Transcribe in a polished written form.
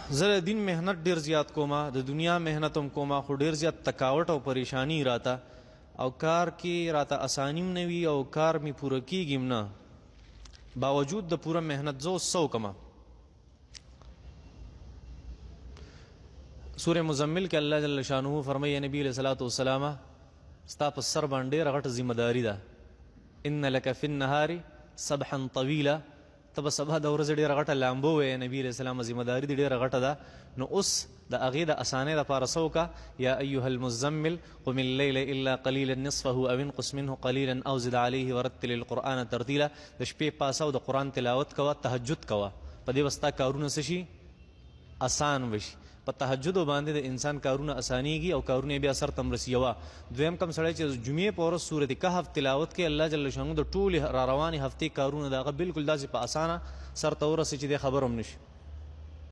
زه د دین محنت ډیر زیات کومه، د دنیا محنت هم کومه، خو ډیر زیات تکاوټ او پریشانی راته، او کار کې راته اسانیم نه وي او کار می پوره کیږي نه. باوجود د پوره محنت زه اوس څه وکمه؟ سورہ مزمل کې الله جل شانه فرمایي نبی علیہ الصلوۃ والسلام ستا په سر باندې ډېره غټه ذمہ داری ده. ان لک فی النهار سبحا طویلا، ته به سبا د ورځې ډېره غټه لامبو وایې. نبي علیہ السلام ذمہ داری دې ډېره غټه ده. نو اوس د هغې د اسانۍ دپاره څه وکړه؟ یا ایها المزمل قم اللیل الا قلیلا نصفه او انقص منه قلیلا او زد علیه ورتل القرآن ترتیلا. د شپې پاسه او د قرآن تلاوت کوه، تهجد کوه، په دې به ستا کارونه څه شي؟ آسان وشي. په تهجد باندې د انسان کارونه اسانیږي او کارونه بیا سر تم رسیوه. دویم کم سړی چې جمعې په ورځ سورۃ کهف تلاوت کوي، الله جل شانه د ټولې را روانې هفتې کارونه د هغه بالکل داسې په اسانه سر ته ورسي چې د خبر هم نشي.